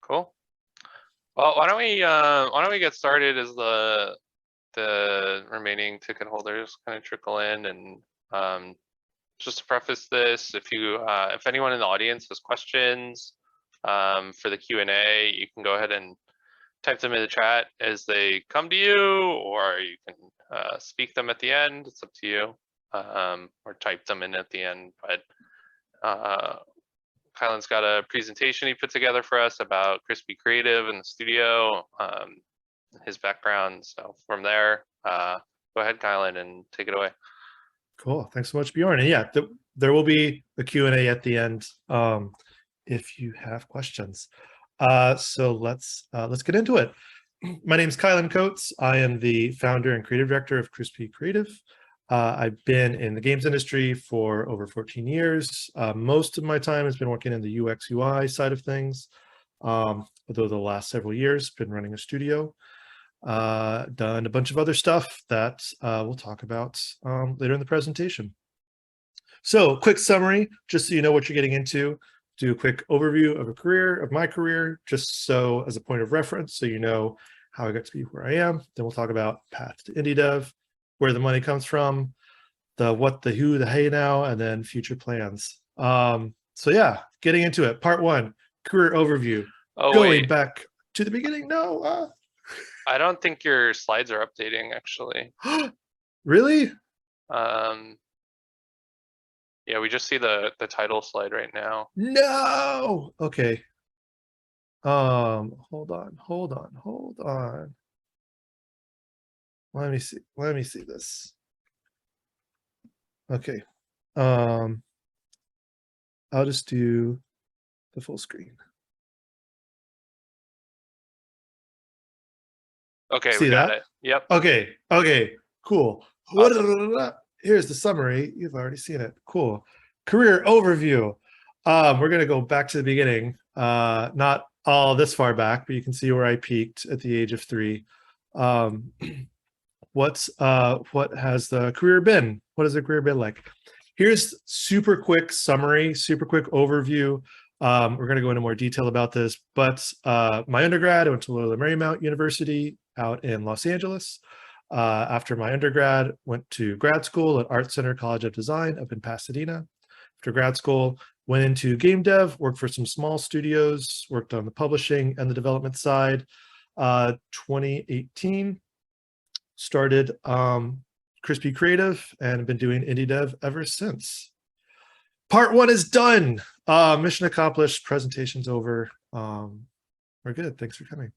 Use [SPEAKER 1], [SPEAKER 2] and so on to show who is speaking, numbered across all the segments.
[SPEAKER 1] Cool. Well, why don't we get started as the remaining ticket holders kind of trickle in, and just to preface this, if anyone in the audience has questions for the Q&A, you can go ahead and type them in the chat as they come to you, or you can speak them at the end. It's up to you, or type them in at the end. But Kylan's got a presentation he put together for us about Crispy Creative and the studio, his background. So from there, go ahead, Kylan, and take it away.
[SPEAKER 2] Cool. Thanks so much, Bjorn. And yeah, there will be a Q&A at the end if you have questions. So let's get into it. My name is Kylan Coats. I am the founder and creative director of Crispy Creative. I've been in the games industry for over 14 years. Most of my time has been working in the UX UI side of things, although the last several years been running a studio. Done a bunch of other stuff that we'll talk about later in the presentation. So quick summary, just so you know what you're getting into. Do a quick overview of my career, just so as a point of reference, so you know how I got to be where I am. Then we'll talk about path to indie dev, where the money comes from, the what, the who, the hey now, and then future plans. So yeah, getting into it. Part one, career overview.
[SPEAKER 1] Oh,
[SPEAKER 2] going
[SPEAKER 1] wait.
[SPEAKER 2] back to the beginning. No.
[SPEAKER 1] I don't think your slides are updating, actually.
[SPEAKER 2] Really?
[SPEAKER 1] Yeah, we just see the title slide right now.
[SPEAKER 2] No. Okay. Hold on. Let me see this. Okay. I'll just do the full screen.
[SPEAKER 1] Okay,
[SPEAKER 2] see
[SPEAKER 1] we got
[SPEAKER 2] that?
[SPEAKER 1] it. Yep.
[SPEAKER 2] Okay, cool. Awesome. Here's the summary. You've already seen it. Cool. Career overview. We're gonna go back to the beginning. Not all this far back, but you can see where I peaked at the age of 3. What has the career been? What has the career been like? Here's super quick summary, super quick overview. We're going to go into more detail about this, but my undergrad, I went to Loyola Marymount University out in Los Angeles. After my undergrad, went to grad school at Art Center College of Design up in Pasadena. After grad school, went into game dev, worked for some small studios, worked on the publishing and the development side. 2018, started Crispy Creative and been doing indie dev ever since. Part 1 is done. Mission accomplished. Presentation's over. We're good. Thanks for coming.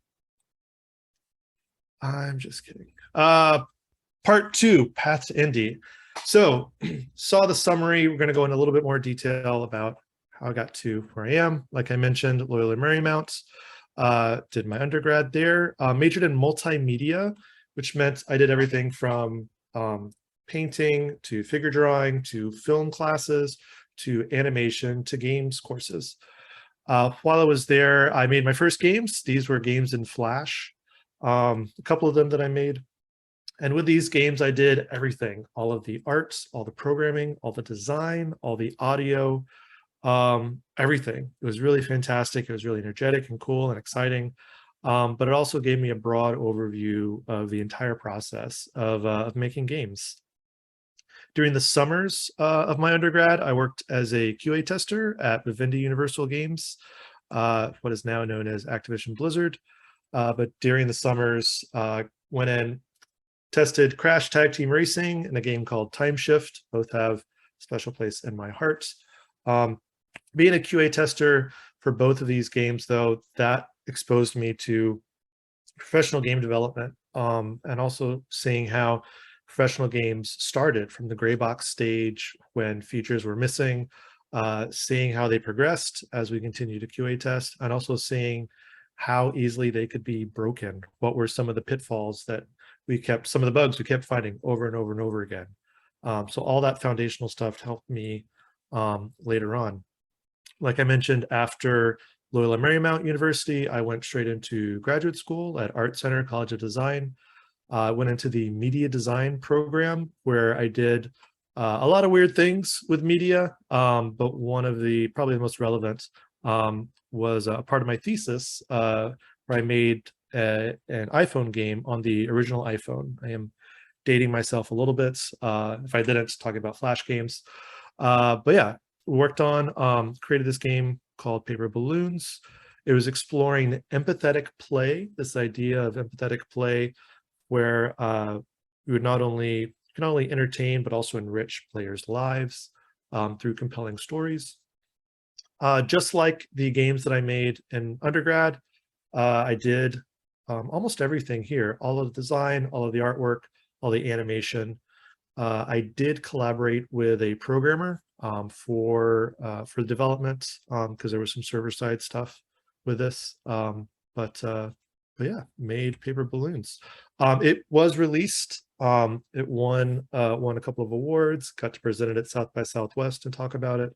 [SPEAKER 2] I'm just kidding. Part 2, path to indie. So saw the summary. We're going to go into a little bit more detail about how I got to where I am. Like I mentioned, Loyola Marymount. Did my undergrad there. Majored in multimedia, which meant I did everything from painting to figure drawing to film classes to animation to games courses. While I was there, I made my first games. These were games in Flash, a couple of them that I made. And with these games, I did everything, all of the arts, all the programming, all the design, all the audio, everything. It was really fantastic. It was really energetic and cool and exciting. But it also gave me a broad overview of the entire process of making games. During the summers of my undergrad, I worked as a QA tester at Vivendi Universal Games, what is now known as Activision Blizzard. But during the summers, went in, tested Crash Tag Team Racing and a game called Time Shift. Both have a special place in my heart. Being a QA tester for both of these games, though, that exposed me to professional game development, and also seeing how professional games started from the gray box stage when features were missing, seeing how they progressed as we continue to QA test, and also seeing how easily they could be broken. What were some of the pitfalls that some of the bugs we kept finding over and over and over again. So all that foundational stuff helped me later on. Like I mentioned, after Loyola Marymount University, I went straight into graduate school at Art Center College of Design. I went into the media design program where I did a lot of weird things with media, but one of the probably the most relevant was a part of my thesis where I made an iPhone game on the original iPhone. I am dating myself a little bit. If I didn't, talking about Flash games. But yeah, worked on, created this game called Paper Balloons. It was exploring empathetic play, this idea of empathetic play where we would not only entertain, but also enrich players' lives through compelling stories. Just like the games that I made in undergrad, I did almost everything here, all of the design, all of the artwork, all the animation. I did collaborate with a programmer for development because there was some server-side stuff with this. But yeah, made Paper Balloons. It was released. It won a couple of awards. Got to present it at South by Southwest and talk about it.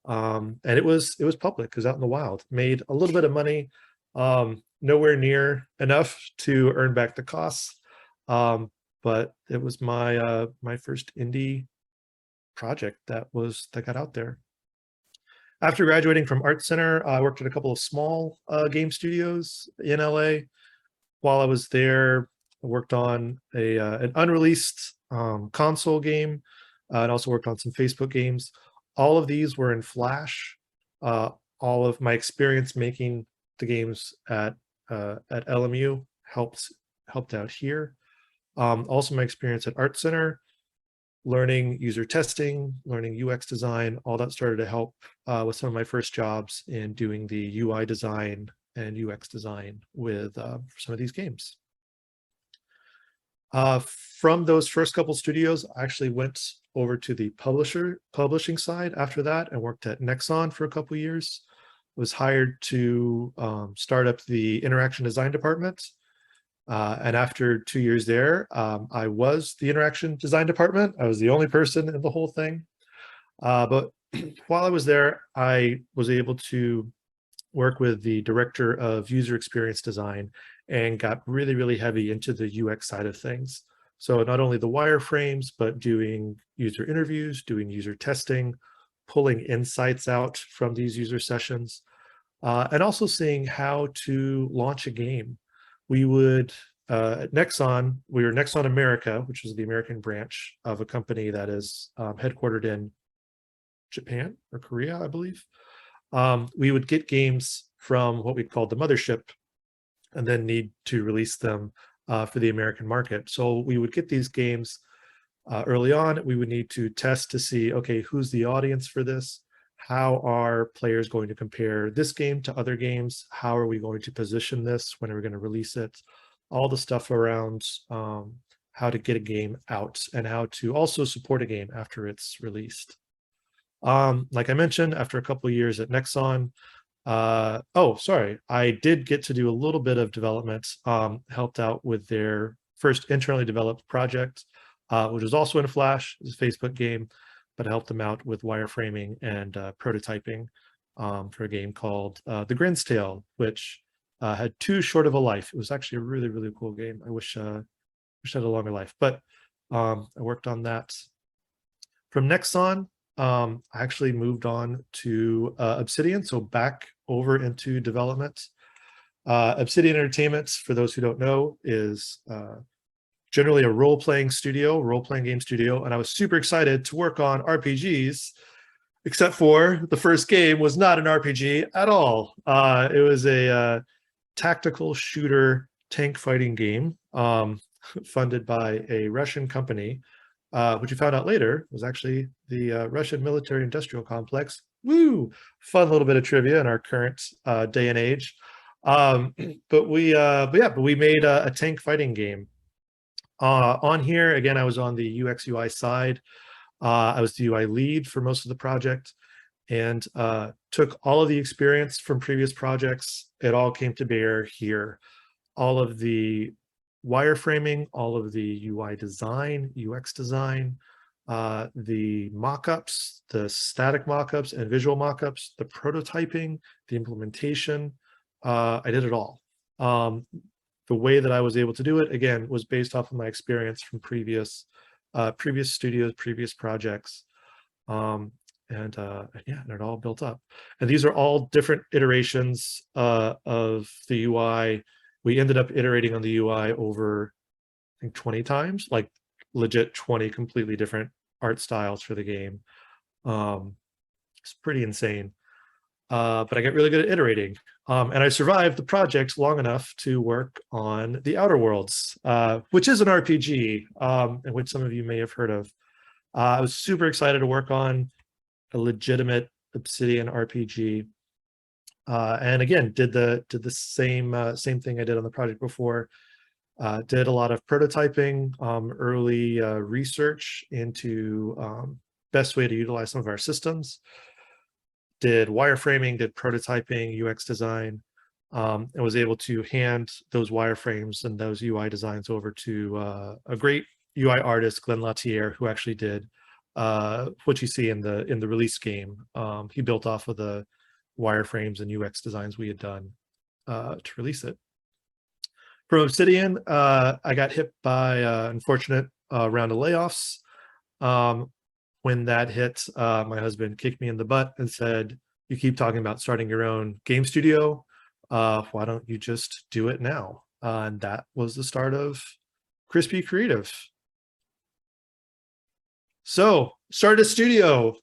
[SPEAKER 2] And it was public, it was out in the wild. Made a little bit of money, nowhere near enough to earn back the costs. But it was my my first indie project that got out there. After graduating from Art Center, I worked at a couple of small game studios in LA. While I was there, I worked on an unreleased console game and also worked on some Facebook games. All of these were in Flash. All of my experience making the games at LMU helped out here. Also my experience at Art Center, learning user testing, learning UX design, all that started to help with some of my first jobs in doing the UI design and UX design with some of these games. From those first couple studios, I actually went over to the publishing side after that and worked at Nexon for a couple years. Was hired to start up the interaction design department. And after 2 years there, I was the interaction design department. I was the only person in the whole thing. But while I was there, I was able to work with the director of user experience design and got really, really heavy into the UX side of things. So not only the wireframes, but doing user interviews, doing user testing, pulling insights out from these user sessions, and also seeing how to launch a game. We would, at Nexon, we were Nexon America, which is the American branch of a company that is headquartered in Japan or Korea, I believe. We would get games from what we called the mothership and then need to release them for the American market. So we would get these games early on. We would need to test to see, okay, who's the audience for this? How are players going to compare this game to other games? How are we going to position this? When are we going to release it? All the stuff around how to get a game out and how to also support a game after it's released. Like I mentioned, after a couple of years at Nexon, I did get to do a little bit of development, helped out with their first internally developed project, which was also in Flash, it was a Facebook game, but I helped them out with wireframing and prototyping for a game called The Grin's Tale, which had too short of a life. It was actually a really, really cool game. I wish I had a longer life, but I worked on that. From Nexon, I actually moved on to Obsidian, so back over into development. Obsidian Entertainment, for those who don't know, is generally a role-playing game studio, and I was super excited to work on RPGs, except for the first game was not an RPG at all. It was a tactical shooter tank fighting game funded by a Russian company, which we found out later was actually the Russian military industrial complex. Woo! Fun little bit of trivia in our current day and age. But we made a tank fighting game. On here, again, I was on the UX UI side. I was the UI lead for most of the project and took all of the experience from previous projects. It all came to bear here. All of the wireframing, all of the UI design, UX design, the mockups, the static mockups and visual mockups, the prototyping, the implementation, I did it all. The way that I was able to do it, again, was based off of my experience from previous studios, previous projects. And and yeah, and it all built up. And these are all different iterations of the UI. We ended up iterating on the UI over, I think, 20 times, like legit 20 completely different art styles for the game. It's pretty insane. But I get really good at iterating. And I survived the project long enough to work on the Outer Worlds, which is an RPG, and which some of you may have heard of. I was super excited to work on a legitimate Obsidian RPG. And again, did the same thing I did on the project before. Did a lot of prototyping, early research into best way to utilize some of our systems. Did wireframing, did prototyping, UX design, and was able to hand those wireframes and those UI designs over to a great UI artist, Glenn Latier, who actually did what you see in the release game. He built off of the wireframes and UX designs we had done to release it. From Obsidian, I got hit by unfortunate round of layoffs. When that hit, my husband kicked me in the butt and said, "You keep talking about starting your own game studio. Why don't you just do it now?" And that was the start of Crispy Creative. So, start a studio.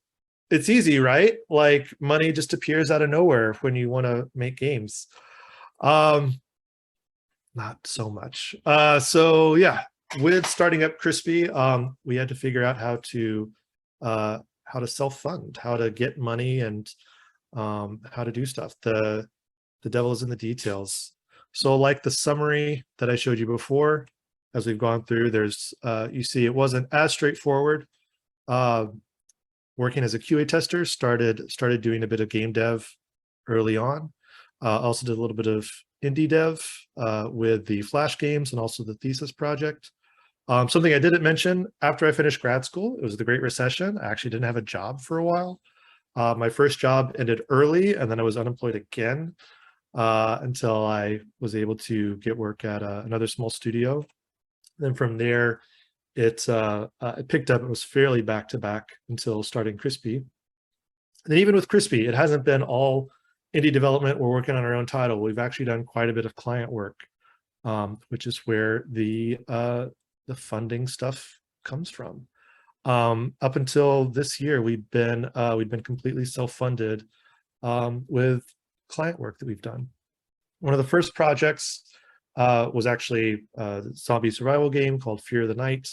[SPEAKER 2] It's easy, right? Like, money just appears out of nowhere when you want to make games. Not so much. So yeah, with starting up Crispy, we had to figure out how to self-fund, how to get money, and how to do stuff. The devil is in the details. So like the summary that I showed you before, as we've gone through, there's you see it wasn't as straightforward. Working as a QA tester, started doing a bit of game dev early on. Also did a little bit of indie dev with the Flash games and also the thesis project. Something I didn't mention, after I finished grad school, it was the Great Recession. I actually didn't have a job for a while. My first job ended early, and then I was unemployed again until I was able to get work at another small studio. Then from there, it picked up. It was fairly back to back until starting Crispy. And then even with Crispy, it hasn't been all indie development. We're working on our own title. We've actually done quite a bit of client work, which is where the funding stuff comes from. Up until this year, we've been completely self-funded with client work that we've done. One of the first projects was actually a zombie survival game called Fear of the Night.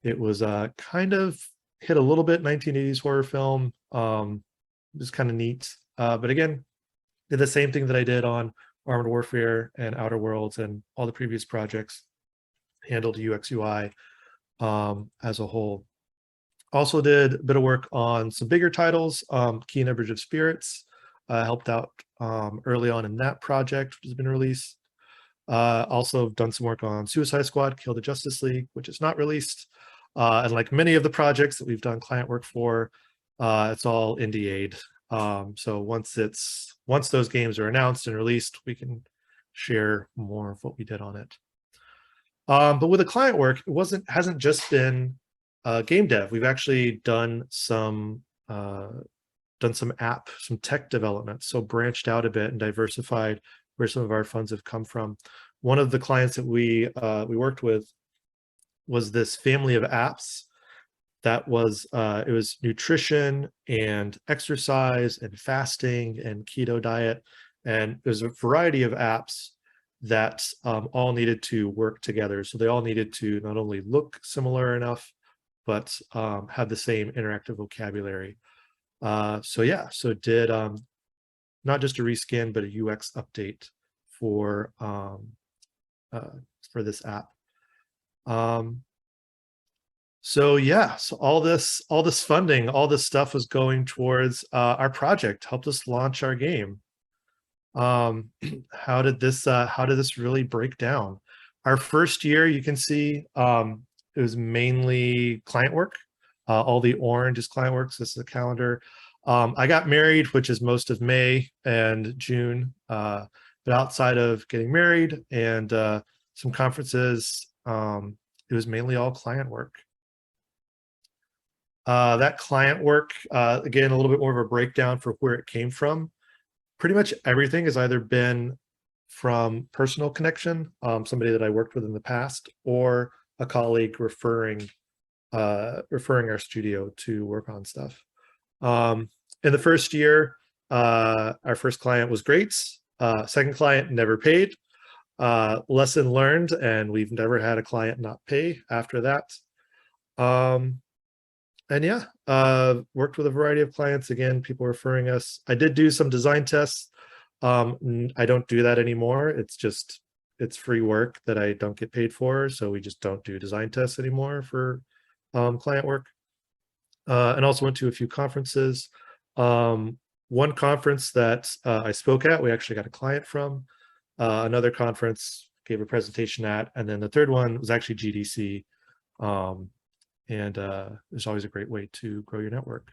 [SPEAKER 2] It was kind of hit a little bit 1980s horror film. It was kind of neat. But again, did the same thing that I did on Armored Warfare and Outer Worlds and all the previous projects. Handled UX UI as a whole. Also did a bit of work on some bigger titles. Key and Bridge of Spirits, helped out early on in that project, which has been released. Also done some work on Suicide Squad, Kill the Justice League, which is not released. And like many of the projects that we've done client work for, it's all NDA'd. So once those games are announced and released, we can share more of what we did on it. But with the client work, it hasn't just been game dev. We've actually done some tech development, so branched out a bit and diversified where some of our funds have come from. One of the clients that we worked with was this family of apps that was it was nutrition and exercise and fasting and keto diet, and there's a variety of apps that all needed to work together. So they all needed to not only look similar enough, but have the same interactive vocabulary. So did not just a reskin, but a UX update for this app. So all this funding, all this stuff was going towards our project, helped us launch our game. How did this really break down? Our first year, you can see it was mainly client work. All the orange is client work. So this is a calendar. I got married, which is most of May and June. But outside of getting married and some conferences, it was mainly all client work. That client work, again, a little bit more of a breakdown for where it came from. Pretty much everything has either been from personal connection, somebody that I worked with in the past, or a colleague referring our studio to work on stuff. In the first year, our first client was great. Second client never paid. Lesson learned, and we've never had a client not pay after that. And yeah, worked with a variety of clients. Again, people referring us. I did do some design tests. I don't do that anymore. It's free work that I don't get paid for. So we just don't do design tests anymore for client work. And also went to a few conferences. One conference that I spoke at, we actually got a client from. Another conference gave a presentation at, and then the third one was actually GDC. And it's always a great way to grow your network.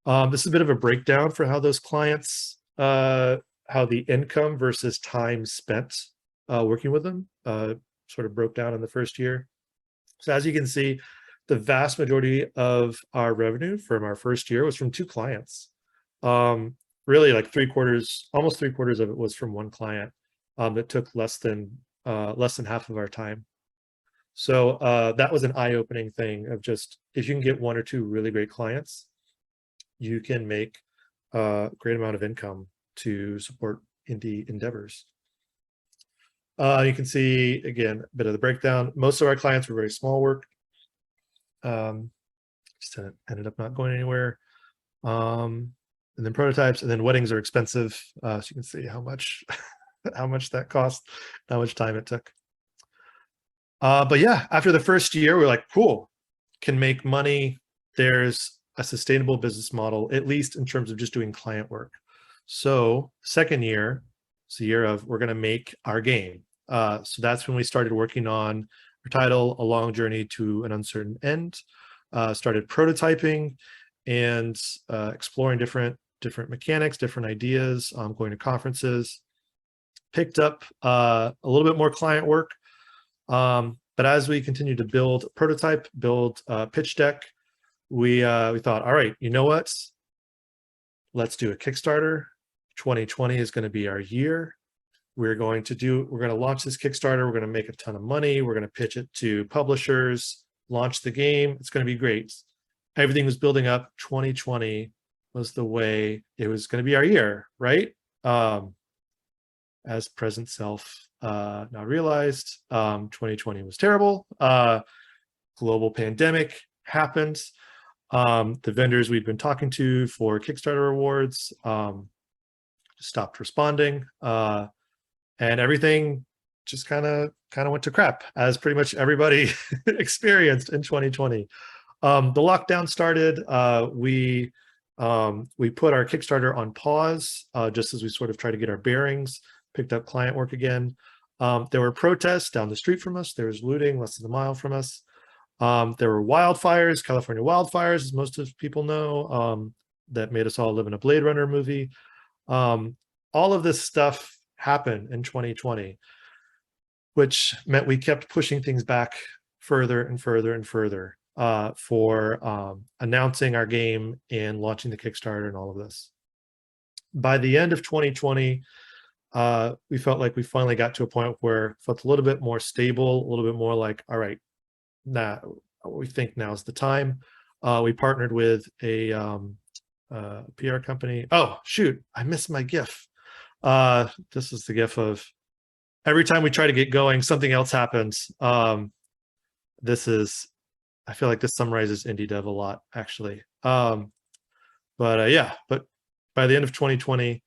[SPEAKER 2] This is a bit of a breakdown for how those clients, how the income versus time spent working with them sort of broke down in the first year. So as you can see, the vast majority of our revenue from our first year was from 2 clients. Really like almost three quarters of it was from one client that took less than half of our time. So that was an eye-opening thing of just, if you can get 1 or 2 really great clients, you can make a great amount of income to support indie endeavors. You can see, again, a bit of the breakdown. Most of our clients were very small work. Just ended up not going anywhere. And then prototypes, and then weddings are expensive. So you can see how much that cost, how much time it took. But yeah, after the first year, we're like, cool, can make money. There's a sustainable business model, at least in terms of just doing client work. So second year, it's a year of, we're going to make our game. So that's when we started working on our title, A Long Journey to an Uncertain End. Started prototyping and exploring different mechanics, different ideas, going to conferences. Picked up a little bit more client work. But as we continue to build prototype, build pitch deck, we thought, all right, you know what? Let's do a Kickstarter. 2020 is going to be our year. We're going to launch this Kickstarter. We're going to make a ton of money. We're going to pitch it to publishers, launch the game. It's going to be great. Everything was building up. 2020 was the way it was going to be our year, right? As present self now realized, 2020 was terrible. Global pandemic happened. The vendors we've been talking to for Kickstarter awards stopped responding, and everything just kind of went to crap, as pretty much everybody experienced in 2020. The lockdown started. We put our Kickstarter on pause just as we sort of try to get our bearings, picked up client work again. There were protests down the street from us. There was looting less than a mile from us. There were wildfires, California wildfires, as most of people know, that made us all live in a Blade Runner movie. All of this stuff happened in 2020, which meant we kept pushing things back further and further and further for announcing our game and launching the Kickstarter and all of this. By the end of 2020, we felt like we finally got to a point where it felt a little bit more stable, a little bit more like, all right, now we think now's the time. We partnered with a PR company. Oh, shoot, I missed my GIF. This is the GIF of every time we try to get going, something else happens. I feel like this summarizes indie dev a lot, actually. But by the end of 2020,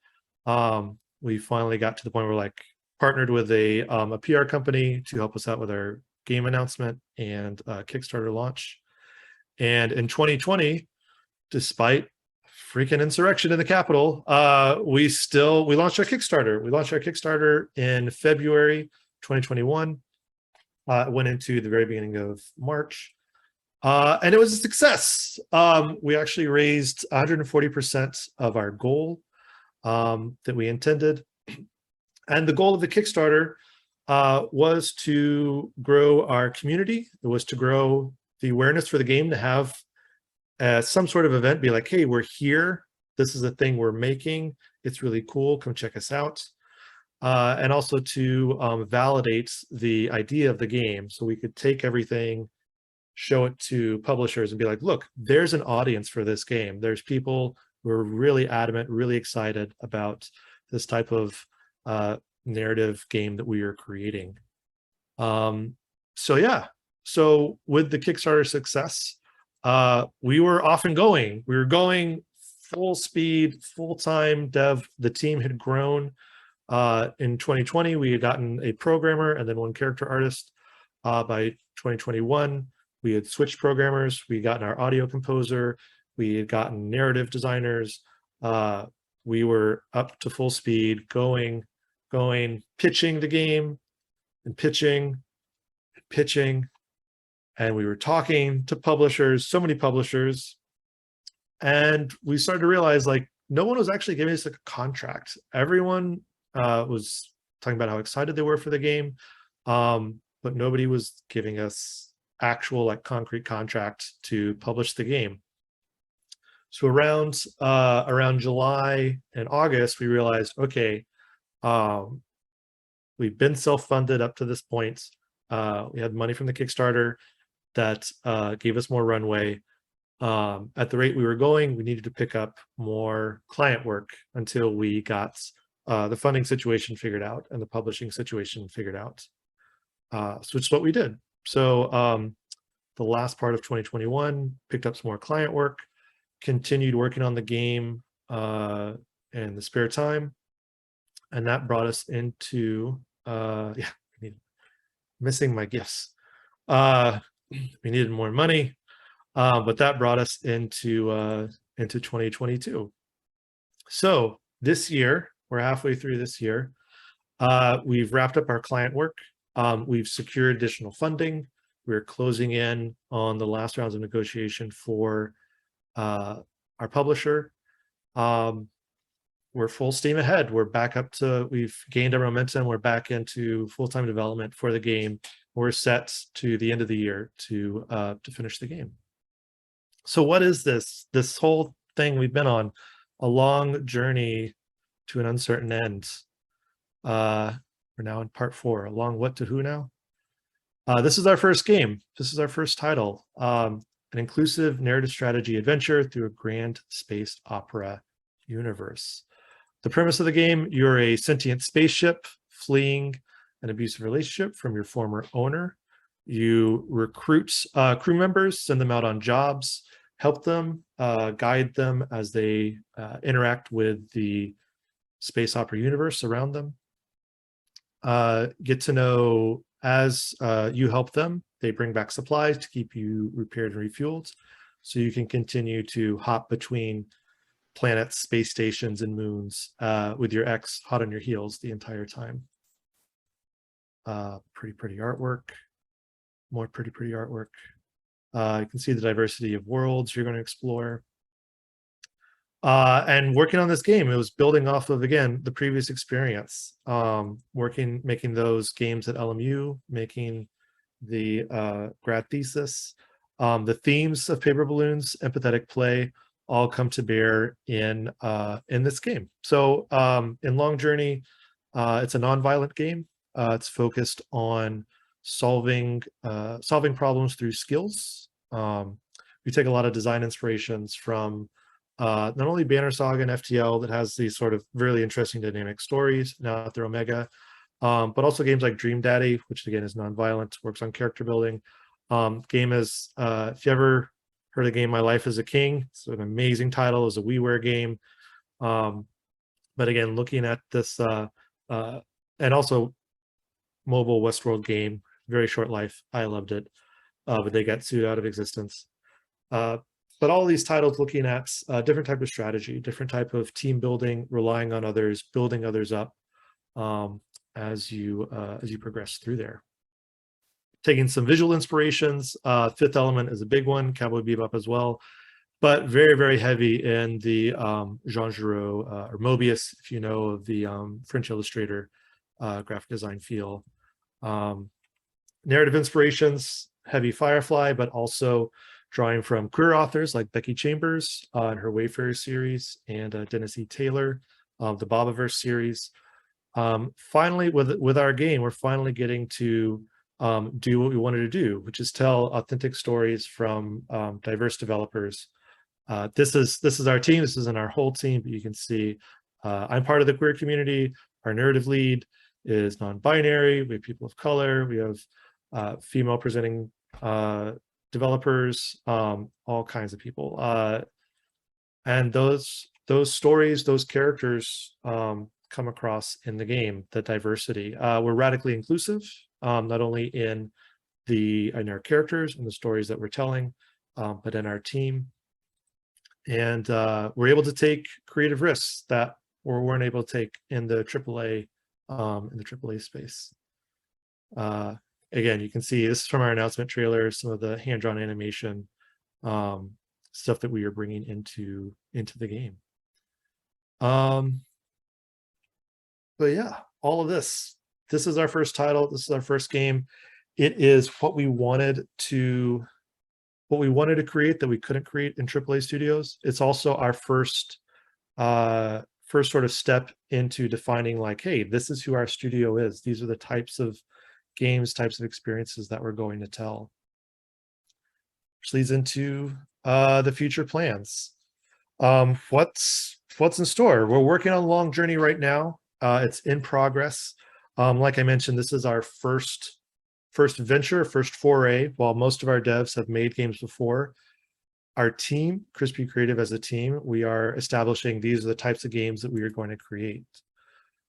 [SPEAKER 2] we finally got to the point where, like, partnered with a PR company to help us out with our game announcement and Kickstarter launch. And in 2020, despite freaking insurrection in the Capitol, we launched our Kickstarter. We launched our Kickstarter in February 2021. It went into the very beginning of March. And it was a success. We actually raised 140% of our goal that we intended. And the goal of the Kickstarter was to grow our community. It was to grow the awareness for the game, to have some sort of event, be like, hey, we're here. This is a thing we're making. It's really cool. Come check us out. And also to validate the idea of the game. So we could take everything, show it to publishers and be like, look, there's an audience for this game. There's people who are really adamant, really excited about this type of narrative game that we are creating. So yeah, so with the Kickstarter success, we were off and going. We were going full speed, full-time dev. The team had grown. In 2020, we had gotten a programmer and then one character artist. By 2021, we had switched programmers. We gotten our audio composer. We had gotten narrative designers. We were up to full speed, going, pitching the game and pitching, and we were talking to publishers, so many publishers, and we started to realize like no one was actually giving us like a contract. Everyone was talking about how excited they were for the game, but nobody was giving us actual like concrete contract to publish the game. So around July and August, we realized, okay, we've been self-funded up to this point. We had money from the Kickstarter that gave us more runway. At the rate we were going, we needed to pick up more client work until we got the funding situation figured out and the publishing situation figured out. So which is what we did. So the last part of 2021, picked up some more client work, continued working on the game in the spare time. And that brought us into, yeah, missing my gifts. We needed more money, but that brought us into 2022. So this year, we're halfway through this year. We've wrapped up our client work. We've secured additional funding. We're closing in on the last rounds of negotiation for our publisher. We're full steam ahead. We're back up to, we've gained our momentum. We're back into full-time development for the game. We're set to the end of the year to finish the game. So what is this? This whole thing we've been on, a long journey to an uncertain end. We're now in part 4. Along what to who now? This is our first game. This is our first title. An inclusive narrative strategy adventure through a grand space opera universe. The premise of the game, you're a sentient spaceship fleeing an abusive relationship from your former owner. You recruit crew members, send them out on jobs, help them, guide them as they interact with the space opera universe around them. Get to know as you help them, they bring back supplies to keep you repaired and refueled, so you can continue to hop between planets, space stations, and moons with your ex hot on your heels the entire time. Pretty artwork. More pretty artwork. You can see the diversity of worlds you're going to explore. And working on this game, it was building off of, again, the previous experience. Making those games at LMU, making the grad thesis. The themes of paper balloons, empathetic play, all come to bear in this game. So in Long Journey, it's a non-violent game. It's focused on solving problems through skills. We take a lot of design inspirations from not only Banner Saga and FTL that has these sort of really interesting dynamic stories now that they're Omega, but also games like Dream Daddy, which again is non-violent, works on character building. Game is, if you ever heard of the game My Life as a King, it's an amazing title. It's a WiiWare game. But again, looking at this, and also mobile Westworld game, very short life. I loved it, but they got sued out of existence. But all these titles looking at different type of strategy, different type of team building, relying on others, building others up as you progress through there. Taking some visual inspirations. Fifth Element is a big one, Cowboy Bebop as well, but very heavy in the Jean Giraud or Mobius, if you know of the French illustrator graphic design feel. Narrative inspirations, heavy Firefly, but also drawing from queer authors like Becky Chambers in her Wayfarer series, and Dennis E. Taylor of the Bobaverse series. Finally, with our game, we're finally getting to do what we wanted to do, which is tell authentic stories from diverse developers. This is our team. This isn't our whole team, but you can see I'm part of the queer community. Our narrative lead is non-binary. We have people of color. We have female presenting developers, all kinds of people. And those stories, those characters come across in the game, the diversity. We're radically inclusive, not only in our characters and the stories that we're telling, but in our team. And we're able to take creative risks that we weren't able to take in the AAA space. Again, you can see this is from our announcement trailer, some of the hand-drawn animation stuff that we are bringing into the game. But yeah, all of this is our first title. This is our first game. It is what we wanted to create that we couldn't create in AAA studios. It's also our first sort of step into defining, like, hey, this is who our studio is. These are the types of games, types of experiences that we're going to tell. Which leads into the future plans. What's in store? We're working on Long Journey right now. It's in progress. Like I mentioned, this is our first venture, first foray. While most of our devs have made games before, our team, Crispy Creative as a team, we are establishing these are the types of games that we are going to create.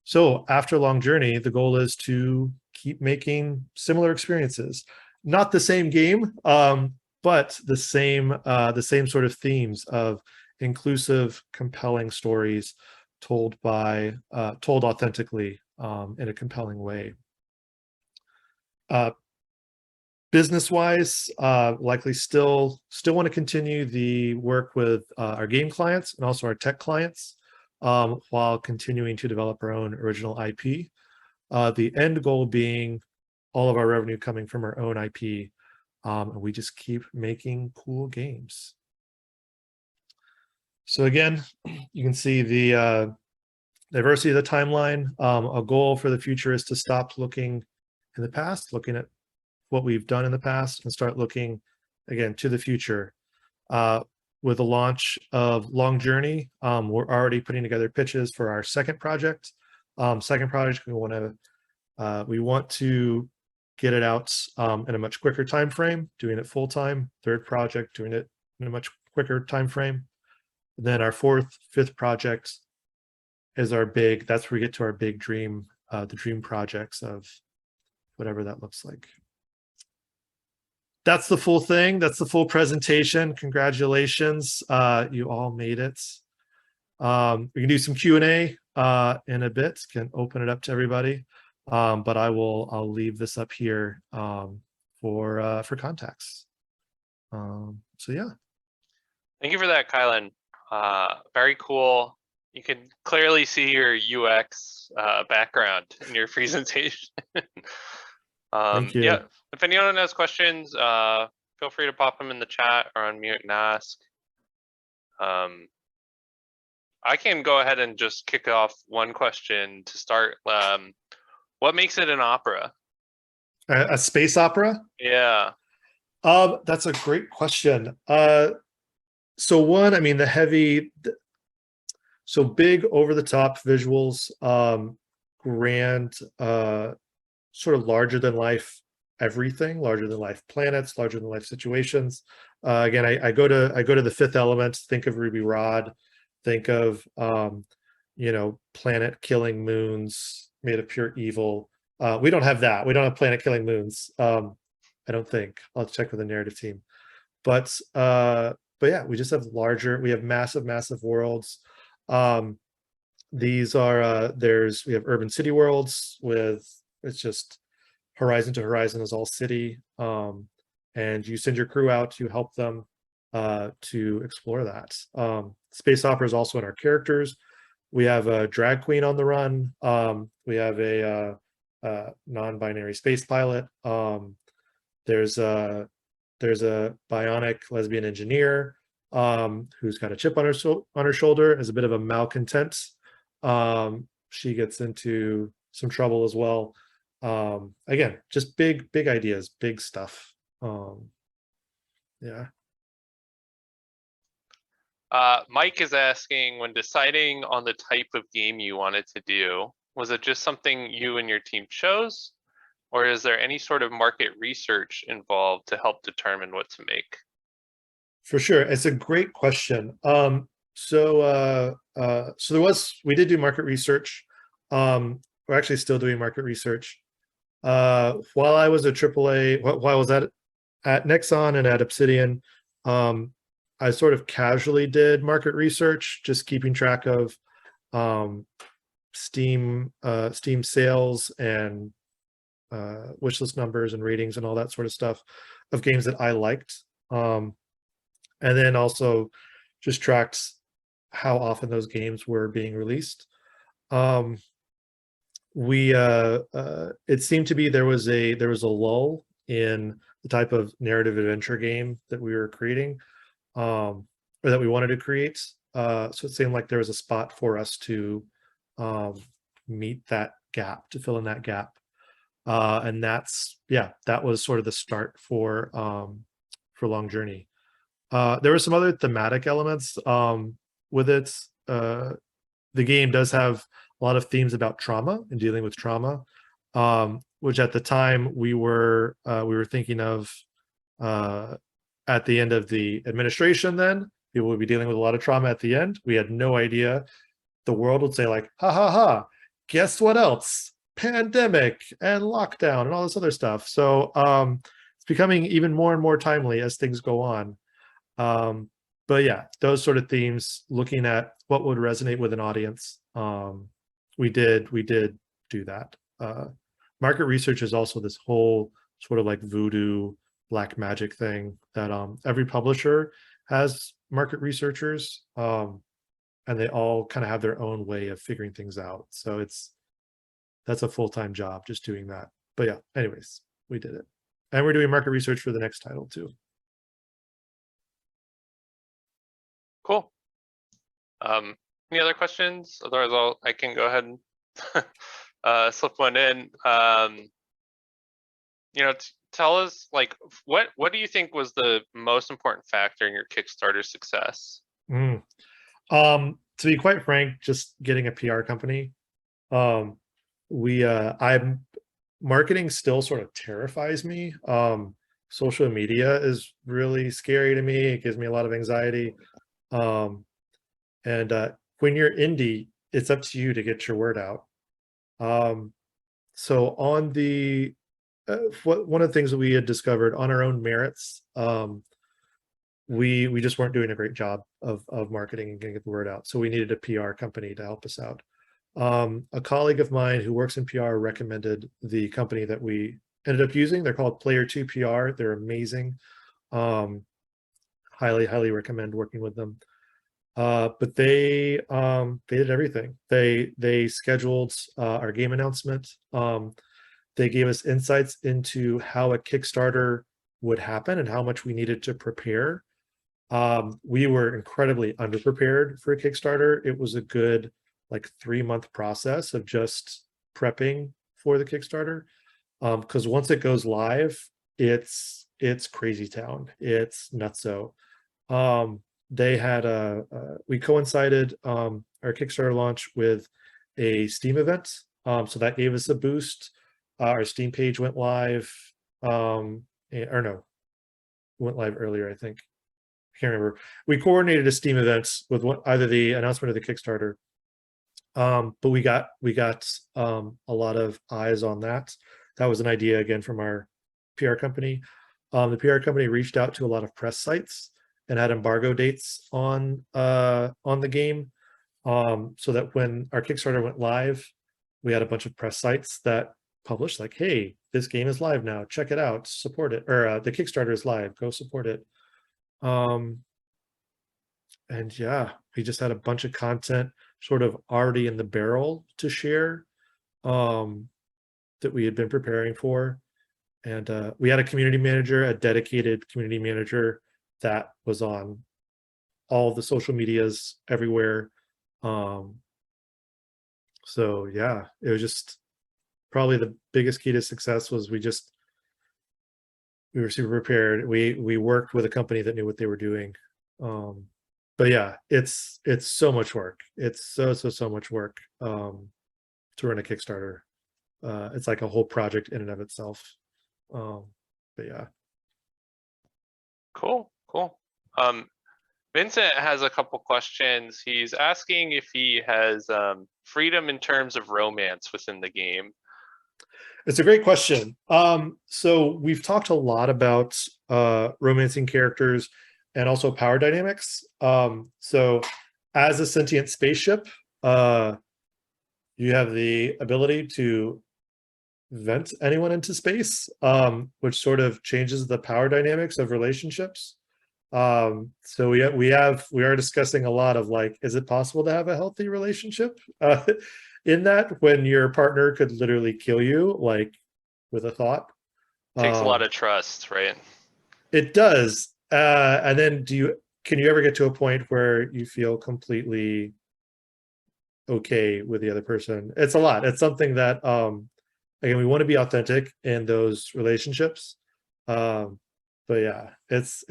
[SPEAKER 2] So after Long Journey, the goal is to keep making similar experiences. Not the same game, but the same sort of themes of inclusive, compelling stories told authentically in a compelling way. Business-wise, likely still want to continue the work with our game clients and also our tech clients, while continuing to develop our own original IP. The end goal being all of our revenue coming from our own IP, and we just keep making cool games. So again, you can see the diversity of the timeline. A goal for the future is to stop looking in the past, looking at what we've done in the past, and start looking again to the future. With the launch of Long Journey, we're already putting together pitches for our second project. We want to get it out in a much quicker time frame, doing it full time. Third project, doing it in a much quicker time frame. Then our fifth project is that's where we get to our big dream, the dream projects of whatever that looks like. That's the full thing. That's the full presentation. Congratulations. You all made it. We can do some Q&A in a bit, can open it up to everybody. But I'll leave this up here for contacts. So yeah.
[SPEAKER 1] Thank you for that, Kylan. Very cool. You can clearly see your UX background in your presentation.
[SPEAKER 2] Thank you.
[SPEAKER 1] Yeah, if anyone has questions, feel free to pop them in the chat or unmute and ask. I can go ahead and just kick off one question to start. What makes it an opera?
[SPEAKER 2] A space opera?
[SPEAKER 1] Yeah.
[SPEAKER 2] That's a great question. So one, I mean, so big over-the-top visuals, grand, sort of larger than life everything, larger than life planets, larger than life situations. Again, I go to the Fifth Element, think of Ruby Rod, think of planet killing moons made of pure evil. We don't have that. We don't have planet killing moons. I don't think. I'll check with the narrative team. But yeah, we just have we have massive worlds. These are we have urban city worlds it's just horizon to horizon is all city, and you send your crew out to help them to explore that. Space opera is also in our characters. We have a drag queen on the run. We have a non-binary space pilot. There's there's a bionic lesbian engineer who's got a chip on her shoulder, as a bit of a malcontent. She gets into some trouble as well. Again, just big ideas, big stuff. Yeah.
[SPEAKER 1] Mike is asking, when deciding on the type of game you wanted to do, was it just something you and your team chose? Or is there any sort of market research involved to help determine what to make?
[SPEAKER 2] For sure. It's a great question. So we did do market research. We're actually still doing market research. While I was at AAA, while I was at Nexon and at Obsidian, I sort of casually did market research, just keeping track of Steam sales and wishlist numbers and ratings and all that sort of stuff of games that I liked. And then also just tracked how often those games were being released. It seemed to be there was a lull in the type of narrative adventure game that we were creating, or that we wanted to create. So it seemed like there was a spot for us to meet that gap, to fill in that gap. And that was sort of the start for Long Journey. There were some other thematic elements with it. The game does have a lot of themes about trauma and dealing with trauma, which at the time we were thinking of at the end of the administration. Then people would be dealing with a lot of trauma at the end. We had no idea the world would say like, ha ha ha, guess what else? Pandemic and lockdown and all this other stuff. So it's becoming even more and more timely as things go on. But yeah, those sort of themes, looking at what would resonate with an audience. We did do that. Market research is also this whole sort of like voodoo black magic thing that every publisher has market researchers, and they all kind of have their own way of figuring things out. So that's a full-time job just doing that. But yeah, anyways, we did it. And we're doing market research for the next title too.
[SPEAKER 1] Cool. Any other questions? Otherwise, I can go ahead and slip one in. Tell us, like, what do you think was the most important factor in your Kickstarter success?
[SPEAKER 2] To be quite frank, just getting a PR company. Marketing still sort of terrifies me. Social media is really scary to me. It gives me a lot of anxiety. And when you're indie, it's up to you to get your word out. So on the one of the things that we had discovered on our own merits, we just weren't doing a great job of marketing and getting the word out. So we needed a PR company to help us out. A colleague of mine who works in PR recommended the company that we ended up using. They're called Player 2 PR. They're amazing. Highly recommend working with them. But they did everything. They scheduled our game announcement. They gave us insights into how a Kickstarter would happen and how much we needed to prepare. We were incredibly underprepared for a Kickstarter. It was a good 3-month process of just prepping for the Kickstarter. Because once it goes live, it's crazy town. It's nutso. They had we coincided our Kickstarter launch with a Steam event. So that gave us a boost. Our Steam page went live, or no, went live earlier, I think. I can't remember. We coordinated a Steam event with either the announcement of the Kickstarter. But we got a lot of eyes on that. That was an idea again from our PR company. The PR company reached out to a lot of press sites and had embargo dates on the game, so that when our Kickstarter went live, we had a bunch of press sites that published like, hey, this game is live now, check it out, support it, or the Kickstarter is live, go support it. And yeah, we just had a bunch of content sort of already in the barrel to share, that we had been preparing for. And we had a community manager, a dedicated community manager that was on all the social medias everywhere. So yeah, it was just probably the biggest key to success was we were super prepared. We worked with a company that knew what they were doing. Um, but yeah, it's so much work. It's so much work to run a Kickstarter. It's like a whole project in and of itself. Um, but yeah.
[SPEAKER 1] Cool, cool. Vincent has a couple questions. He's asking if he has freedom in terms of romance within the game.
[SPEAKER 2] It's a great question. So we've talked a lot about romancing characters and also power dynamics. So as a sentient spaceship, you have the ability to vent anyone into space, which sort of changes the power dynamics of relationships. So we are discussing a lot of like, is it possible to have a healthy relationship in that when your partner could literally kill you like with a thought?
[SPEAKER 1] Takes a lot of trust, right?
[SPEAKER 2] It does. And then can you ever get to a point where you feel completely okay with the other person? It's a lot. It's something that again, we want to be authentic in those relationships. But yeah, it's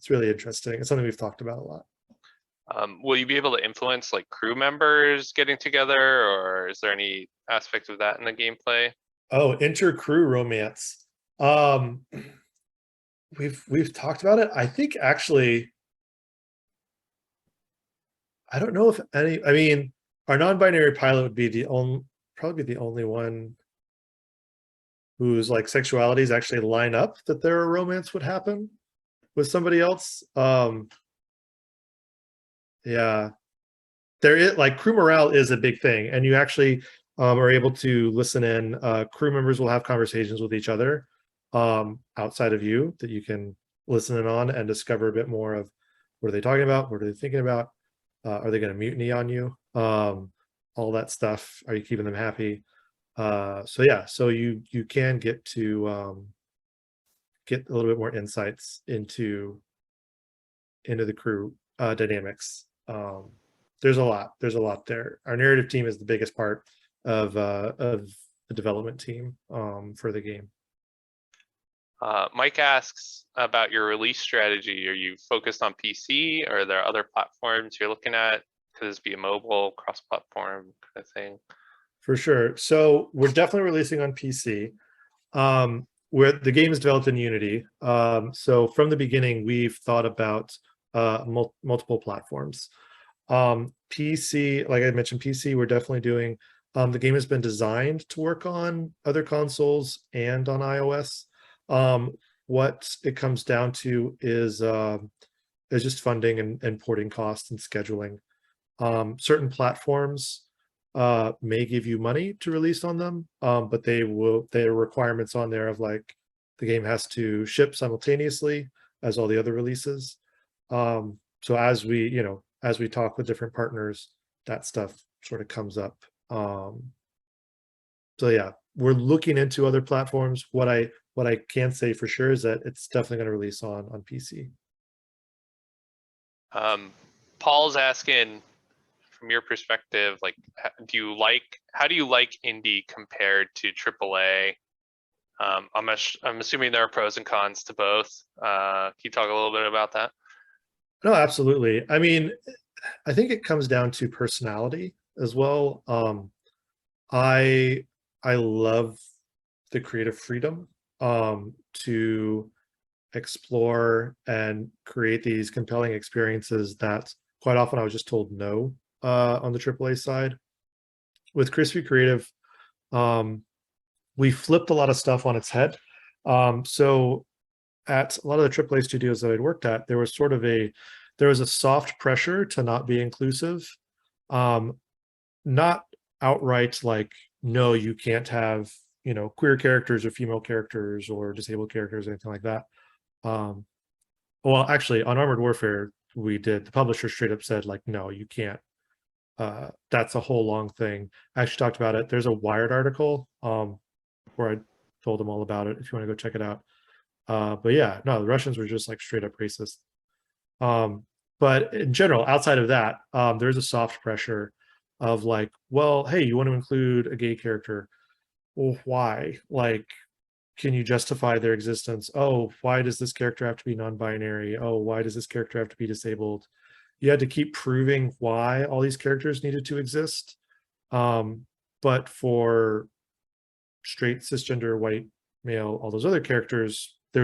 [SPEAKER 2] really interesting. It's something we've talked about a lot.
[SPEAKER 1] Will you be able to influence like crew members getting together, or is there any aspect of that in the gameplay?
[SPEAKER 2] Oh, inter-crew romance. Um, we've talked about it. I think actually, I don't know if any. I mean, our non-binary pilot would be probably the only one whose like sexualities actually line up that their romance would happen with somebody else. Yeah, there is like crew morale is a big thing, and you actually are able to listen in. Crew members will have conversations with each other outside of you that you can listen in on and discover a bit more of what are they talking about, what are they thinking about, are they going to mutiny on you, all that stuff. Are you keeping them happy? So yeah, so you can get to get a little bit more insights into the crew dynamics. There's a lot there. Our narrative team is the biggest part of the development team for the game.
[SPEAKER 1] Mike asks about your release strategy. Are you focused on PC, or are there other platforms you're looking at? Could this be a mobile cross-platform kind of thing?
[SPEAKER 2] For sure. So we're definitely releasing on PC. Where the game is developed in Unity. So from the beginning, we've thought about multiple platforms. PC, like I mentioned, PC, we're definitely doing. The game has been designed to work on other consoles and on iOS. What it comes down to is just funding and porting costs and scheduling. Certain platforms may give you money to release on them, but there are requirements on there of like the game has to ship simultaneously as all the other releases. So as we talk with different partners, that stuff sort of comes up. So yeah, we're looking into other platforms. What I can say for sure is that it's definitely going to release on PC.
[SPEAKER 1] Paul's asking, from your perspective, like, how do you like indie compared to AAA? I'm assuming there are pros and cons to both. Can you talk a little bit about that?
[SPEAKER 2] No, absolutely. I mean, I think it comes down to personality as well. I love the creative freedom to explore and create these compelling experiences that quite often I was just told no on the AAA side. With Crispy Creative, we flipped a lot of stuff on its head. So at a lot of the AAA studios that I'd worked at, there was a soft pressure to not be inclusive. Not outright like, no, you can't have, queer characters or female characters or disabled characters, anything like that. Well, actually, on Armored Warfare, the publisher straight up said, like, no, you can't. That's a whole long thing. I actually talked about it. There's a Wired article where I told them all about it if you want to go check it out. But yeah, no, the Russians were just like straight up racist. But in general, outside of that, there's a soft pressure of like, well, hey, you want to include a gay character? Well, why? Like, can you justify their existence? Oh, why does this character have to be non-binary? Oh, why does this character have to be disabled? You had to keep proving why all these characters needed to exist. But for straight, cisgender, white, male, all those other characters, that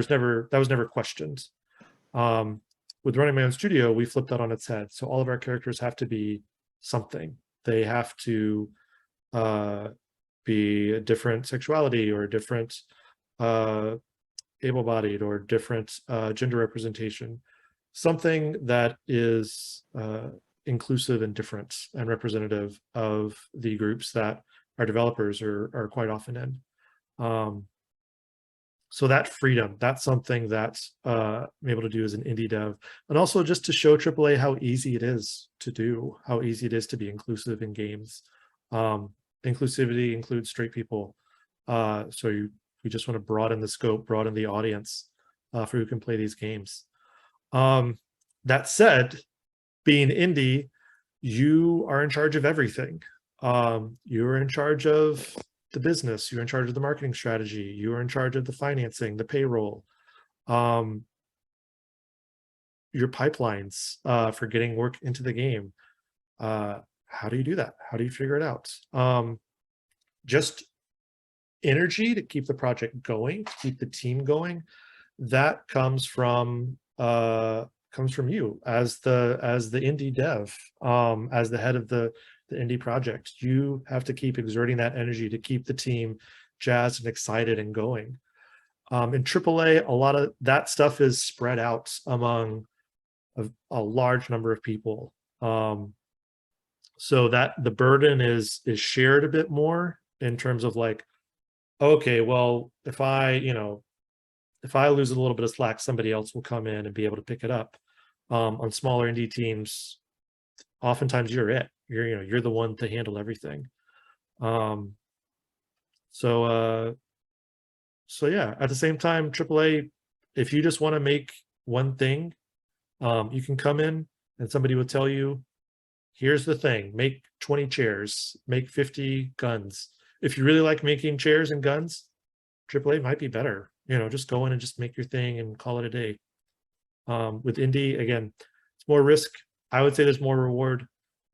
[SPEAKER 2] was never questioned. With running my own studio, we flipped that on its head. So all of our characters have to be something. They have to be a different sexuality or a different able-bodied or different gender representation, something that is inclusive and different and representative of the groups that our developers are quite often in. So that freedom, that's something that I'm able to do as an indie dev. And also just to show AAA how easy it is to do, how easy it is to be inclusive in games. Inclusivity includes straight people. So you just want to broaden the scope, broaden the audience for who can play these games. That said, being indie, you are in charge of everything. You're in charge of the business, you're in charge of the marketing strategy, you are in charge of the financing, the payroll, your pipelines for getting work into the game. How do you do that? How do you figure it out? Just energy to keep the project going, to keep the team going. That comes from you as the indie dev, as the head of the indie project. You have to keep exerting that energy to keep the team jazzed and excited and going. In AAA, a lot of that stuff is spread out among a large number of people. So that the burden is shared a bit more in terms of like, okay, well, if I lose a little bit of slack, somebody else will come in and be able to pick it up. On smaller indie teams, oftentimes you're the one to handle everything. So yeah, at the same time, AAA, if you just want to make one thing, you can come in and somebody will tell you, here's the thing, make 20 chairs, make 50 guns. If you really like making chairs and guns, AAA might be better. Just go in and just make your thing and call it a day. With indie, again, it's more risk. I would say there's more reward.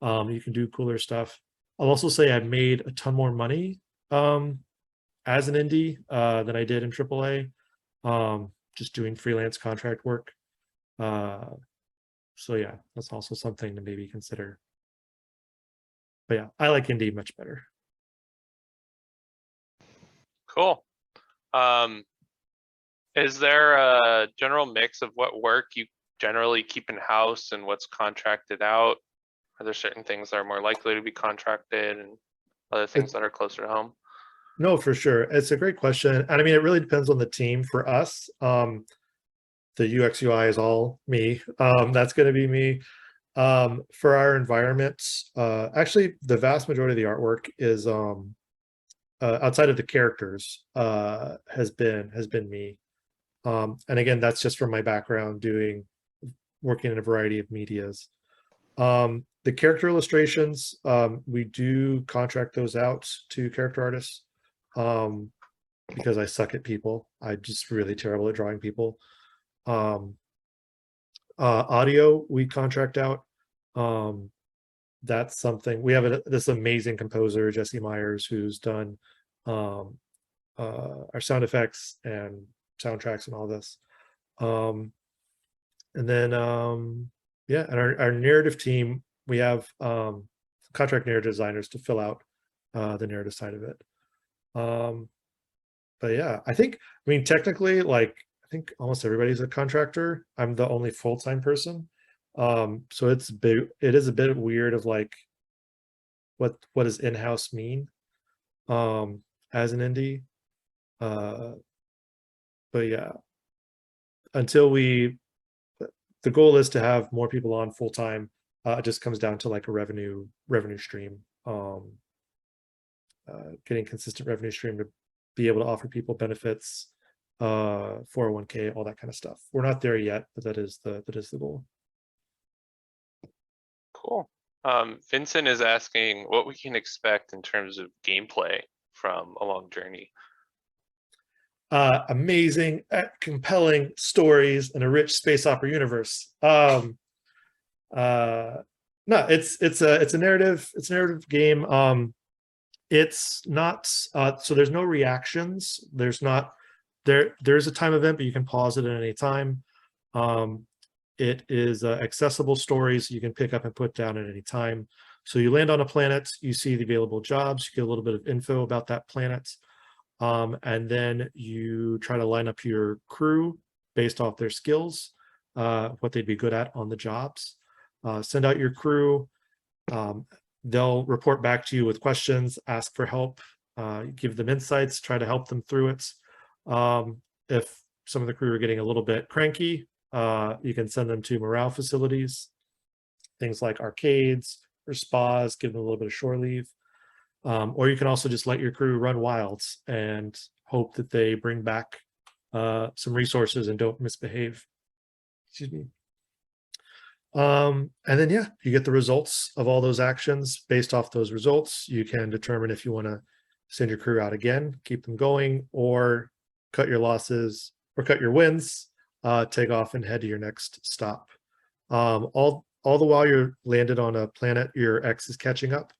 [SPEAKER 2] You can do cooler stuff. I'll also say I've made a ton more money as an indie than I did in AAA, just doing freelance contract work. So yeah, that's also something to maybe consider. But yeah, I like indie much better.
[SPEAKER 1] Cool. Is there a general mix of what work you generally keep in-house and what's contracted out? Are there certain things that are more likely to be contracted and other things that are closer to home?
[SPEAKER 2] No, for sure. It's a great question. And I mean, it really depends on the team. For us, the UX UI is all me. That's going to be me. For our environments, actually, the vast majority of the artwork is outside of the characters has been me. And again, that's just from my background working in a variety of medias. The character illustrations, we do contract those out to character artists because I suck at people. I'm just really terrible at drawing people. Audio, we contract out. That's something we have this amazing composer, Jesse Myers, who's done our sound effects and soundtracks and all this. And then yeah, and our narrative team, we have contract narrative designers to fill out the narrative side of it. But yeah, I mean technically, like I think almost everybody's a contractor. I'm the only full-time person. So it is a bit weird of like what does in-house mean as an indie. But yeah, until the goal is to have more people on full-time. It just comes down to like a revenue stream, getting consistent revenue stream to be able to offer people benefits, 401k, all that kind of stuff. We're not there yet, but that is the goal.
[SPEAKER 1] Cool. Vincent is asking what we can expect in terms of gameplay from A Long Journey.
[SPEAKER 2] Amazing, compelling stories and a rich space opera universe. No, it's a narrative game. It's not so there's no reactions. There's a time event, but you can pause it at any time. It is accessible stories you can pick up and put down at any time. So you land on a planet, you see the available jobs, you get a little bit of info about that planet, and then you try to line up your crew based off their skills, what they'd be good at on the jobs. Send out your crew. They'll report back to you with questions, ask for help, give them insights, try to help them through it. If some of the crew are getting a little bit cranky, you can send them to morale facilities, things like arcades or spas, give them a little bit of shore leave. Or you can also just let your crew run wild and hope that they bring back some resources and don't misbehave. Excuse me. And then, yeah, you get the results of all those actions. Based off those results, you can determine if you want to send your crew out again, keep them going, or cut your losses or cut your wins, take off and head to your next stop. All the while you're landed on a planet, your X is catching up.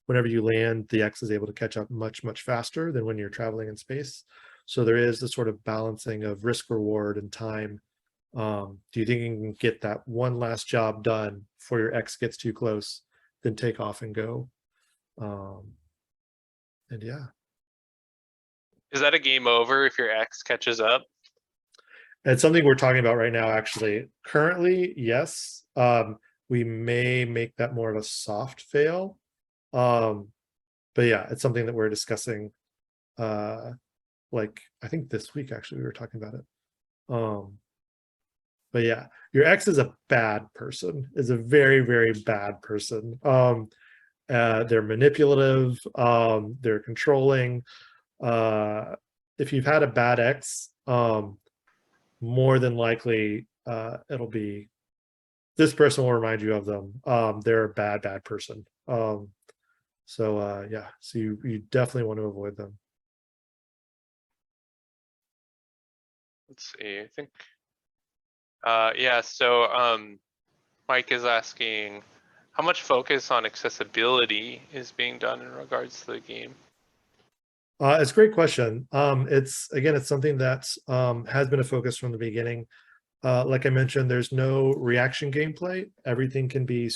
[SPEAKER 2] Whenever you land, the X is able to catch up much, much faster than when you're traveling in space. So there is this sort of balancing of risk, reward, and time. Do you think you can get that one last job done before your X gets too close, then take off and go? And yeah.
[SPEAKER 1] Is that a game over if your X catches up?
[SPEAKER 2] It's something we're talking about right now, actually. Currently, yes. We may make that more of a soft fail. But yeah, it's something that we're discussing. Like I think this week actually we were talking about it. But yeah, your X is a bad person, is a very, very bad person. They're manipulative, they're controlling. If you've had a bad X, more than likely it'll be this person will remind you of them. They're a bad person. So yeah, so you definitely want to avoid them.
[SPEAKER 1] Let's see, I think yeah, so Mike is asking how much focus on accessibility is being done in regards to the game?
[SPEAKER 2] It's a great question. It's something that has been a focus from the beginning. Like I mentioned, there's no reaction gameplay. Everything can be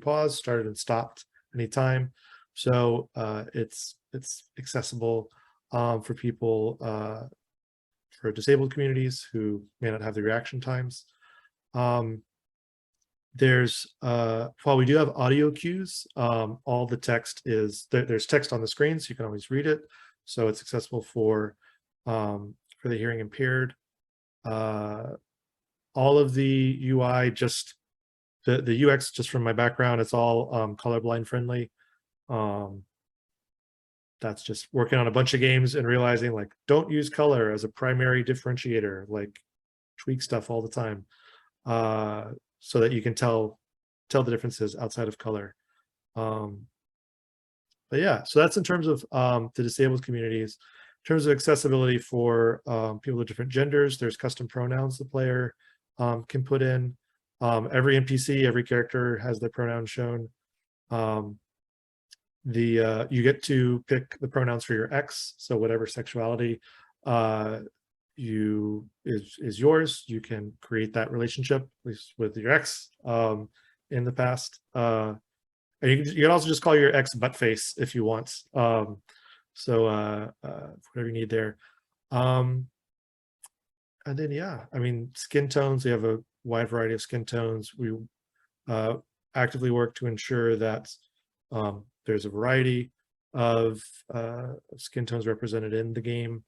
[SPEAKER 2] paused, started, and stopped anytime. So it's accessible for people, for disabled communities who may not have the reaction times. While we do have audio cues, all the text there's text on the screen, so you can always read it. So it's accessible for the hearing impaired. All of the UI, just the UX, just from my background, it's all colorblind friendly. That's just working on a bunch of games and realizing, like, don't use color as a primary differentiator, like tweak stuff all the time, so that you can tell the differences outside of color. But yeah, so that's in terms of the disabled communities. In terms of accessibility for people of different genders, there's custom pronouns the player can put in. Every NPC, every character has their pronouns shown. You get to pick the pronouns for your X, so whatever sexuality is yours, you can create that relationship, at least with your X, in the past. And you can also just call your X buttface if you want. So whatever you need there. And then, yeah, I mean, skin tones, we have a wide variety of skin tones. We actively work to ensure that there's a variety of skin tones represented in the game.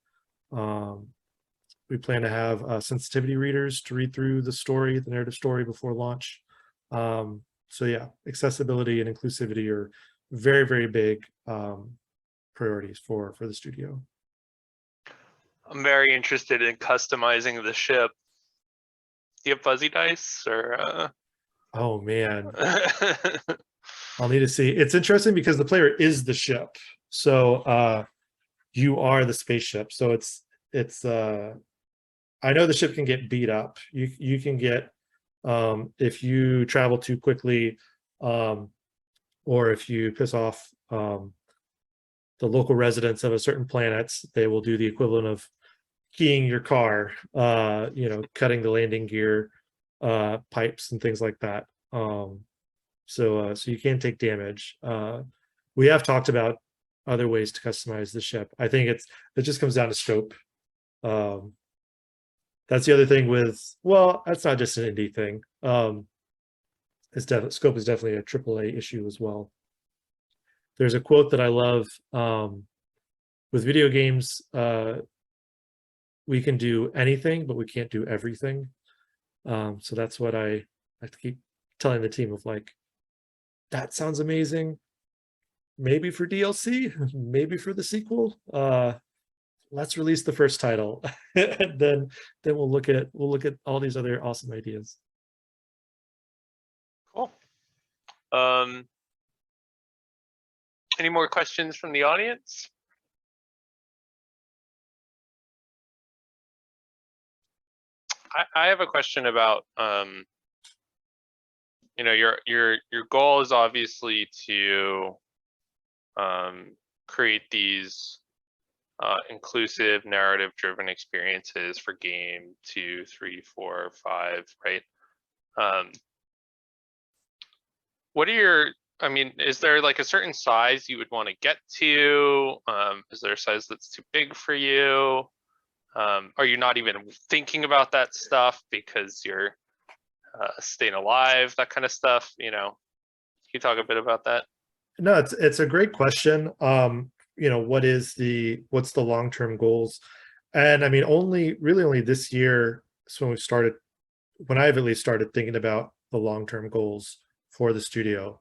[SPEAKER 2] We plan to have sensitivity readers to read through the narrative story before launch. So yeah, accessibility and inclusivity are very, very big priorities for the studio.
[SPEAKER 1] I'm very interested in customizing the ship. Do you have fuzzy dice or?
[SPEAKER 2] Oh man, I'll need to see. It's interesting because the player is the ship, so you are the spaceship. So it's I know the ship can get beat up. You can get if you travel too quickly, or if you piss off the local residents of a certain planet, they will do the equivalent of keying your car, cutting the landing gear pipes and things like that. So you can take damage. We have talked about other ways to customize the ship. I think it just comes down to scope. Um, that's the other thing with, well, that's not just an indie thing. Scope is definitely a AAA issue as well. There's a quote that I love with video games. We can do anything, but we can't do everything. So that's what I have to keep telling the team of, like, that sounds amazing. Maybe for DLC, maybe for the sequel. Let's release the first title, and then we'll look at all these other awesome ideas.
[SPEAKER 1] Cool. Any more questions from the audience? I have a question about your goal is obviously to create these inclusive narrative driven experiences for game 2, 3, 4, 5, right? What are your, I mean, is there like a certain size you would want to get to? Is there a size that's too big for you? Are you not even thinking about that stuff because you're staying alive, that kind of stuff? Can you talk a bit about that?
[SPEAKER 2] No, it's a great question. What's the long-term goals? And I mean, only this year is when I've at least started thinking about the long-term goals for the studio.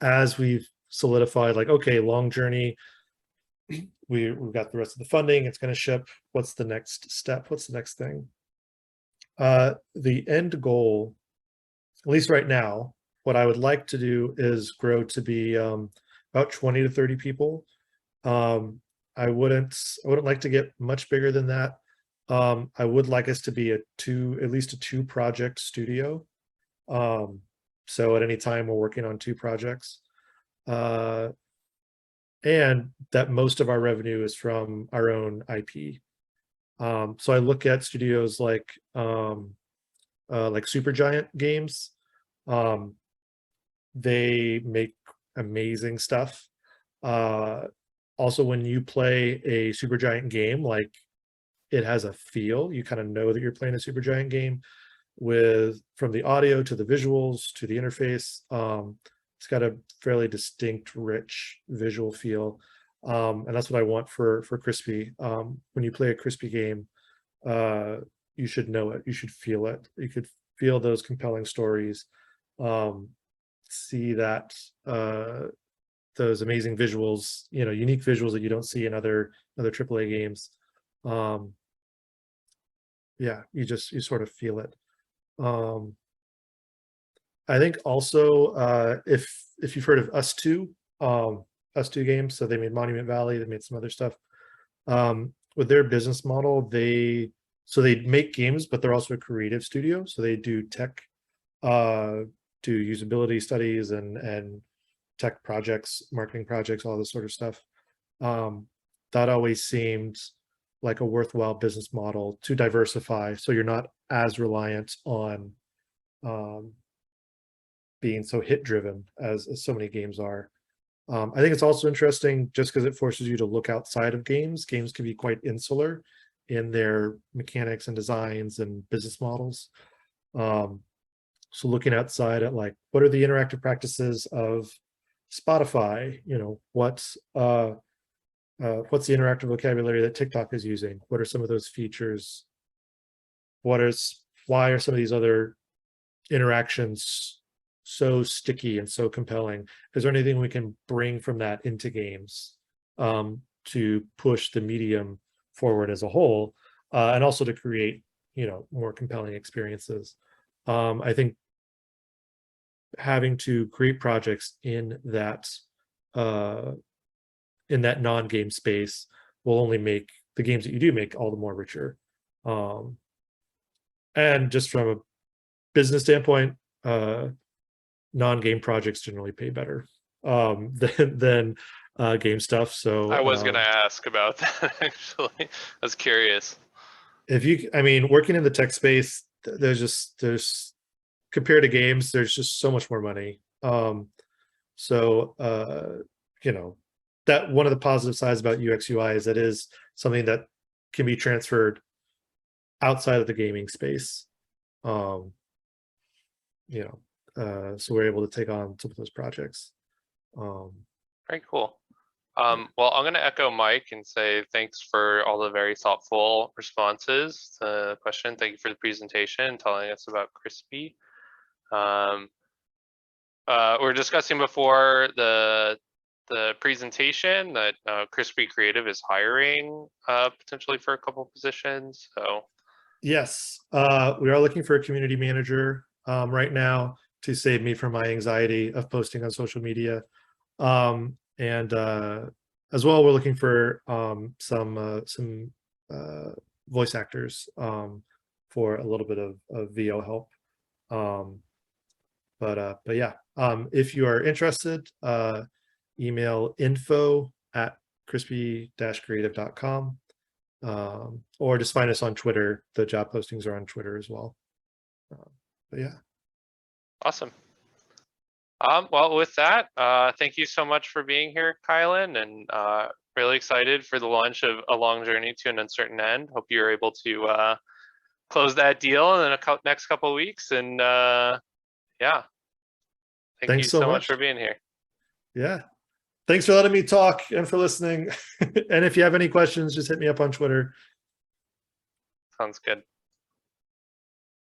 [SPEAKER 2] As we've solidified, like, okay, long journey, we've got the rest of the funding, it's going to ship. What's the next step? What's the next thing? The end goal, at least right now, what I would like to do is grow to be about 20 to 30 people. I wouldn't like to get much bigger than that. I would like us to be at least a 2-project studio. So at any time we're working on 2 projects. And that most of our revenue is from our own IP. So I look at studios like Supergiant Games. They make amazing stuff. Also, when you play a Supergiant game, like, it has a feel. You kind of know that you're playing a Supergiant game from the audio to the visuals to the interface. It's got a fairly distinct, rich visual feel. And that's what I want for Crispy. When you play a Crispy game, you should know it. You should feel it. You could feel those compelling stories. See that those amazing visuals, unique visuals that you don't see in other AAA games. Yeah, you sort of feel it. I think also if you've heard of Us2 games, so they made Monument Valley, they made some other stuff. With their business model, they make games, but they're also a creative studio. So they do tech, do usability studies and tech projects, marketing projects, all this sort of stuff. That always seemed like a worthwhile business model to diversify, so you're not as reliant on being so hit driven as so many games are. I think it's also interesting just because it forces you to look outside of games. Games can be quite insular in their mechanics and designs and business models. So looking outside at, like, what are the interactive practices of Spotify? What's the interactive vocabulary that TikTok is using? What are some of those features? Why are some of these other interactions so sticky and so compelling? Is there anything we can bring from that into games to push the medium forward as a whole, and also to create, more compelling experiences. I think having to create projects in that non-game space will only make the games that you do make all the more richer. And just from a business standpoint, non-game projects generally pay better than game stuff. So
[SPEAKER 1] I was gonna ask about that actually. I was curious.
[SPEAKER 2] working in the tech space, there's compared to games, there's just so much more money. So that one of the positive sides about UX UI is that it is something that can be transferred outside of the gaming space. So we're able to take on some of those projects.
[SPEAKER 1] Very cool. Well, I'm going to echo Mike and say thanks for all the very thoughtful responses to the question. Thank you for the presentation and telling us about Crispy. We were discussing before the presentation that Crispy Creative is hiring potentially for a couple positions. So
[SPEAKER 2] yes, we are looking for a community manager right now to save me from my anxiety of posting on social media. And as well, we're looking for some voice actors for a little bit of VO help. But yeah, if you are interested, email info@crispy-creative.com, or just find us on Twitter. The job postings are on Twitter as well. But yeah.
[SPEAKER 1] Awesome. Well, with that, thank you so much for being here, Kylan, and really excited for the launch of A Long Journey to an Uncertain End. Hope you're able to close that deal in the next couple of weeks. And yeah, thank you so much for being here.
[SPEAKER 2] Yeah. Thanks for letting me talk and for listening. And if you have any questions, just hit me up on Twitter.
[SPEAKER 1] Sounds good.